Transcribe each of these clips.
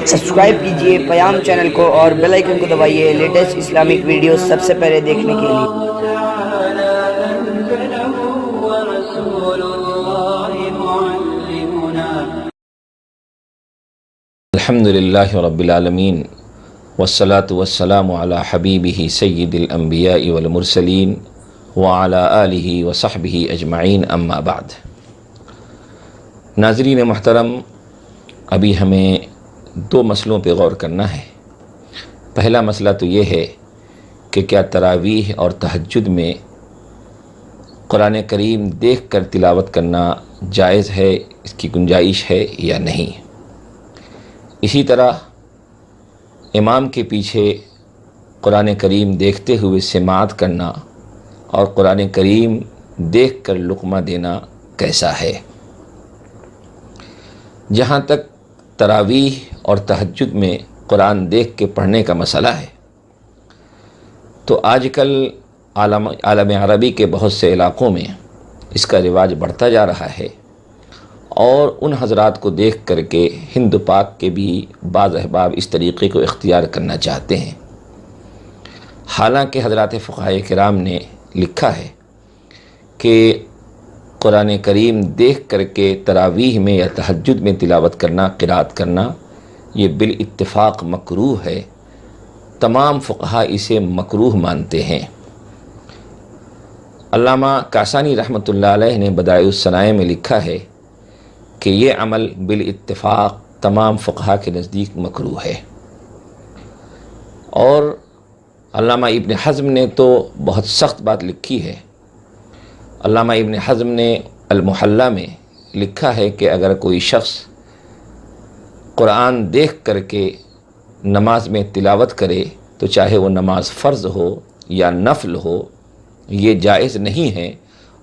Subscribe کیجئے پیام channel کو اور بیل آئیکن کو دبائیے لیٹسٹ اسلامک ویڈیوز سب سے پہلے دیکھنے کے لیے۔ الحمدللہ رب العالمین والصلاة والسلام علی حبیبہ سید الانبیاء والمرسلین وعلی آلہ وصحبہ اجمعین، اما بعد۔ ناظرین محترم، ابھی ہمیں دو مسئلوں پہ غور کرنا ہے۔ پہلا مسئلہ تو یہ ہے کہ کیا تراویح اور تہجد میں قرآن کریم دیکھ کر تلاوت کرنا جائز ہے، اس کی گنجائش ہے یا نہیں۔ اسی طرح امام کے پیچھے قرآن کریم دیکھتے ہوئے سماعت کرنا اور قرآن کریم دیکھ کر لقمہ دینا کیسا ہے۔ جہاں تک تراویح اور تہجد میں قرآن دیکھ کے پڑھنے کا مسئلہ ہے، تو آج کل عالم عربی کے بہت سے علاقوں میں اس کا رواج بڑھتا جا رہا ہے، اور ان حضرات کو دیکھ کر کے ہند پاک کے بھی بعض احباب اس طریقے کو اختیار کرنا چاہتے ہیں۔ حالانکہ حضرات فقہاء کرام نے لکھا ہے کہ قرآن کریم دیکھ کر کے تراویح میں یا تہجد میں تلاوت کرنا، قرات کرنا، یہ بالاتفاق مکروہ ہے۔ تمام فقہاء اسے مکروہ مانتے ہیں۔ علامہ کاسانی رحمۃ اللہ علیہ نے بدائع الصنائع میں لکھا ہے کہ یہ عمل بالاتفاق تمام فقہاء کے نزدیک مکروہ ہے۔ اور علامہ ابن حزم نے تو بہت سخت بات لکھی ہے۔ علامہ ابن حزم نے المحلہ میں لکھا ہے کہ اگر کوئی شخص قرآن دیکھ کر کے نماز میں تلاوت کرے تو چاہے وہ نماز فرض ہو یا نفل ہو، یہ جائز نہیں ہے،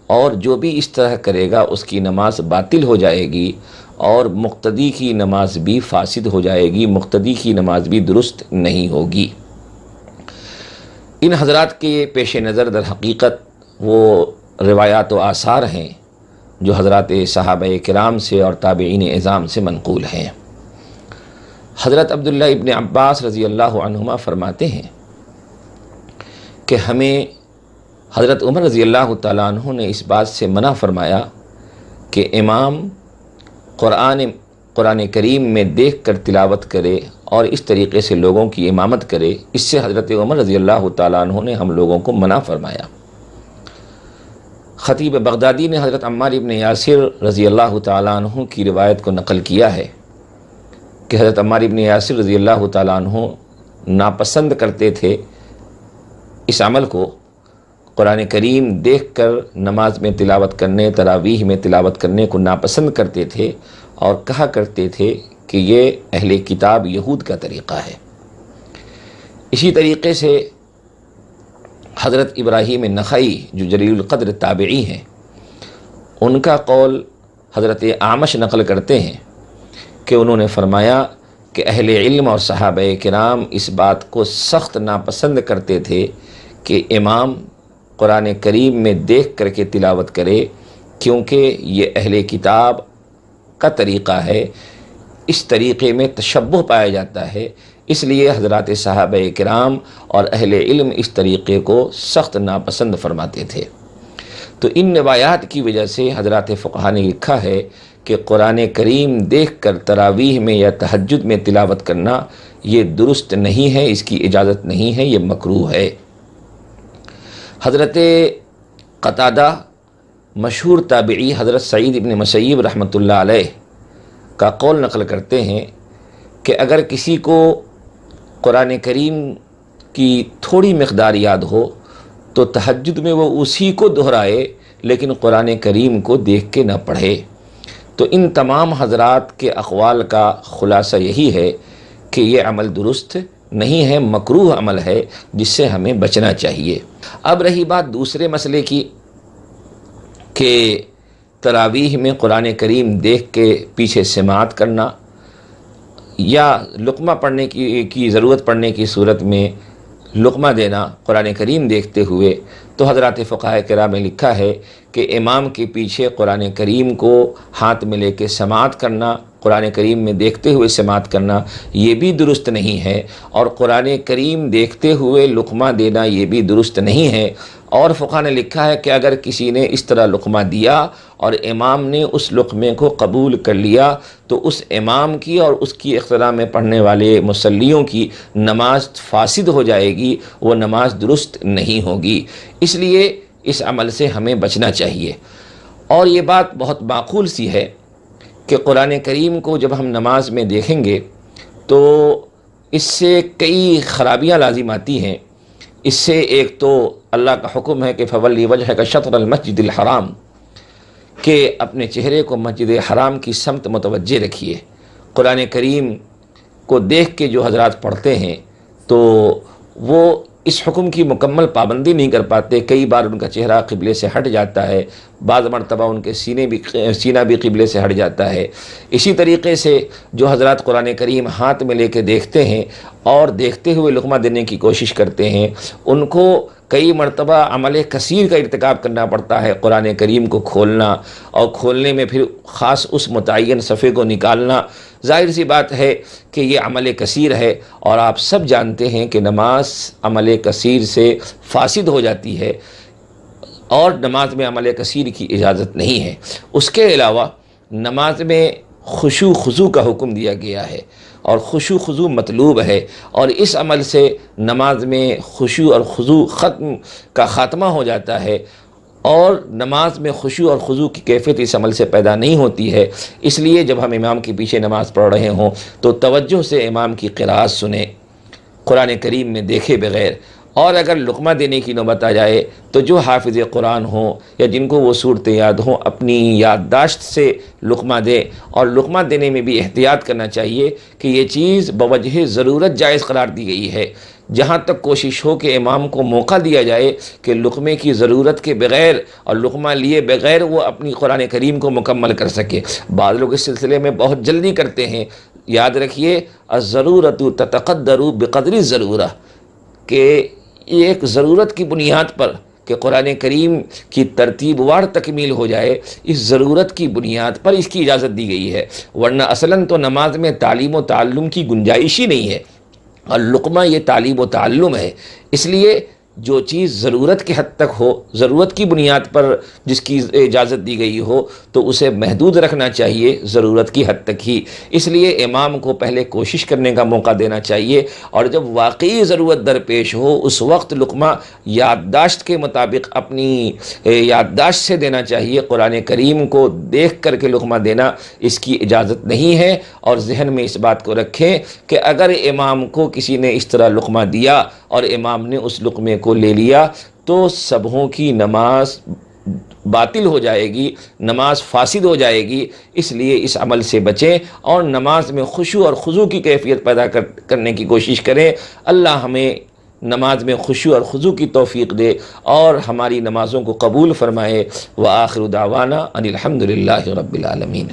اور جو بھی اس طرح کرے گا اس کی نماز باطل ہو جائے گی، اور مقتدی کی نماز بھی فاسد ہو جائے گی، مقتدی کی نماز بھی درست نہیں ہوگی۔ ان حضرات کے پیش نظر در حقیقت وہ روایات و آثار ہیں جو حضرات صحابہ کرام سے اور تابعین اعظام سے منقول ہیں۔ حضرت عبداللہ ابن عباس رضی اللہ عنہما فرماتے ہیں کہ ہمیں حضرت عمر رضی اللہ تعالیٰ عنہ نے اس بات سے منع فرمایا کہ امام قرآن کریم میں دیکھ کر تلاوت کرے اور اس طریقے سے لوگوں کی امامت کرے۔ اس سے حضرت عمر رضی اللہ تعالیٰ عنہ نے ہم لوگوں کو منع فرمایا۔ خطیب بغدادی نے حضرت عمار ابن یاسر رضی اللہ تعالیٰ عنہ کی روایت کو نقل کیا ہے کہ حضرت عمار ابن یاسر رضی اللہ تعالیٰ عنہ ناپسند کرتے تھے اس عمل کو، قرآن کریم دیکھ کر نماز میں تلاوت کرنے، تراویح میں تلاوت کرنے کو ناپسند کرتے تھے، اور کہا کرتے تھے کہ یہ اہل کتاب یہود کا طریقہ ہے۔ اسی طریقے سے حضرت ابراہیم نخعی جو جلیل القدر تابعی ہیں، ان کا قول حضرت اعمش نقل کرتے ہیں کہ انہوں نے فرمایا کہ اہل علم اور صحابہ کرام اس بات کو سخت ناپسند کرتے تھے کہ امام قرآن کریم میں دیکھ کر کے تلاوت کرے، کیونکہ یہ اہل کتاب کا طریقہ ہے، اس طریقے میں تشبہ پایا جاتا ہے، اس لیے حضرات صحابہ کرام اور اہل علم اس طریقے کو سخت ناپسند فرماتے تھے۔ تو ان روایات کی وجہ سے حضرات فقہا نے لکھا ہے کہ قرآن کریم دیکھ کر تراویح میں یا تہجد میں تلاوت کرنا یہ درست نہیں ہے، اس کی اجازت نہیں ہے، یہ مکروہ ہے۔ حضرت قتادہ مشہور تابعی حضرت سعید ابن مسیب رحمۃ اللہ علیہ کا قول نقل کرتے ہیں کہ اگر کسی کو قرآن کریم کی تھوڑی مقدار یاد ہو تو تہجد میں وہ اسی کو دہرائے، لیکن قرآن کریم کو دیکھ کے نہ پڑھے۔ تو ان تمام حضرات کے اقوال کا خلاصہ یہی ہے کہ یہ عمل درست نہیں ہے، مکروہ عمل ہے، جس سے ہمیں بچنا چاہیے۔ اب رہی بات دوسرے مسئلے کی کہ تراویح میں قرآن کریم دیکھ کے پیچھے سماعت کرنا یا لقمہ پڑھنے کی ضرورت پڑنے کی صورت میں لقمہ دینا قرآن کریم دیکھتے ہوئے، تو حضرات فقہاء کرام میں لکھا ہے کہ امام کے پیچھے قرآن کریم کو ہاتھ میں لے کے سماعت کرنا، قرآن کریم میں دیکھتے ہوئے سماعت کرنا، یہ بھی درست نہیں ہے، اور قرآن کریم دیکھتے ہوئے لقمہ دینا یہ بھی درست نہیں ہے۔ اور فقہاء نے لکھا ہے کہ اگر کسی نے اس طرح لقمہ دیا اور امام نے اس لقمے کو قبول کر لیا تو اس امام کی اور اس کی اقتداء میں پڑھنے والے مصلیوں کی نماز فاسد ہو جائے گی، وہ نماز درست نہیں ہوگی۔ اس لیے اس عمل سے ہمیں بچنا چاہیے۔ اور یہ بات بہت معقول سی ہے کہ قرآن کریم کو جب ہم نماز میں دیکھیں گے تو اس سے کئی خرابیاں لازم آتی ہیں۔ اس سے ایک تو اللہ کا حکم ہے کہ فولی وجہک شطر المسجد الحرام، کہ اپنے چہرے کو مسجد حرام کی سمت متوجہ رکھیے۔ قرآن کریم کو دیکھ کے جو حضرات پڑھتے ہیں تو وہ اس حکم کی مکمل پابندی نہیں کر پاتے، کئی بار ان کا چہرہ قبلے سے ہٹ جاتا ہے، بعض مرتبہ ان کے سینہ بھی قبلے سے ہٹ جاتا ہے۔ اسی طریقے سے جو حضرات قرآن کریم ہاتھ میں لے کے دیکھتے ہیں اور دیکھتے ہوئے لقمہ دینے کی کوشش کرتے ہیں، ان کو کئی مرتبہ عمل کثیر کا ارتکاب کرنا پڑتا ہے، قرآن کریم کو کھولنا اور کھولنے میں پھر خاص اس متعین صفحے کو نکالنا۔ ظاہر سی بات ہے کہ یہ عمل کثیر ہے، اور آپ سب جانتے ہیں کہ نماز عمل کثیر سے فاسد ہو جاتی ہے، اور نماز میں عمل کثیر کی اجازت نہیں ہے۔ اس کے علاوہ نماز میں خشوع خضوع کا حکم دیا گیا ہے، اور خشوع خضوع مطلوب ہے، اور اس عمل سے نماز میں خشوع اور خضوع کا خاتمہ ہو جاتا ہے، اور نماز میں خشوع اور خضوع کی کیفیت اس عمل سے پیدا نہیں ہوتی ہے۔ اس لیے جب ہم امام کے پیچھے نماز پڑھ رہے ہوں تو توجہ سے امام کی قرأت سنیں، قرآن کریم میں دیکھے بغیر۔ اور اگر لقمہ دینے کی نوبت آ جائے تو جو حافظ قرآن ہوں یا جن کو وہ صورتیں یاد ہوں، اپنی یادداشت سے لقمہ دے، اور لقمہ دینے میں بھی احتیاط کرنا چاہیے کہ یہ چیز بوجہ ضرورت جائز قرار دی گئی ہے۔ جہاں تک کوشش ہو کہ امام کو موقع دیا جائے کہ لقمے کی ضرورت کے بغیر اور لقمہ لیے بغیر وہ اپنی قرآن کریم کو مکمل کر سکے۔ بعض لوگ اس سلسلے میں بہت جلدی کرتے ہیں۔ یاد رکھیے الضرورۃ تتقدر بقدر الضرورہ، کہ یہ ایک ضرورت کی بنیاد پر کہ قرآن کریم کی ترتیب وار تکمیل ہو جائے، اس ضرورت کی بنیاد پر اس کی اجازت دی گئی ہے، ورنہ اصلاً تو نماز میں تعلیم و تعلم کی گنجائش ہی نہیں ہے، اور لقمہ یہ تعلیم و تعلم ہے۔ اس لیے جو چیز ضرورت کے حد تک ہو، ضرورت کی بنیاد پر جس کی اجازت دی گئی ہو، تو اسے محدود رکھنا چاہیے ضرورت کی حد تک ہی۔ اس لیے امام کو پہلے کوشش کرنے کا موقع دینا چاہیے، اور جب واقعی ضرورت درپیش ہو اس وقت لقمہ یادداشت کے مطابق اپنی یادداشت سے دینا چاہیے۔ قرآن کریم کو دیکھ کر کے لقمہ دینا اس کی اجازت نہیں ہے، اور ذہن میں اس بات کو رکھیں کہ اگر امام کو کسی نے اس طرح لقمہ دیا اور امام نے اس لقمے کو لے لیا تو سبھوں کی نماز باطل ہو جائے گی، نماز فاسد ہو جائے گی۔ اس لیے اس عمل سے بچیں اور نماز میں خشوع اور خضوع کی کیفیت پیدا کرنے کی کوشش کریں۔ اللہ ہمیں نماز میں خشوع اور خضوع کی توفیق دے اور ہماری نمازوں کو قبول فرمائے۔ وآخر دعوانا ان الحمد للہ رب العالمین۔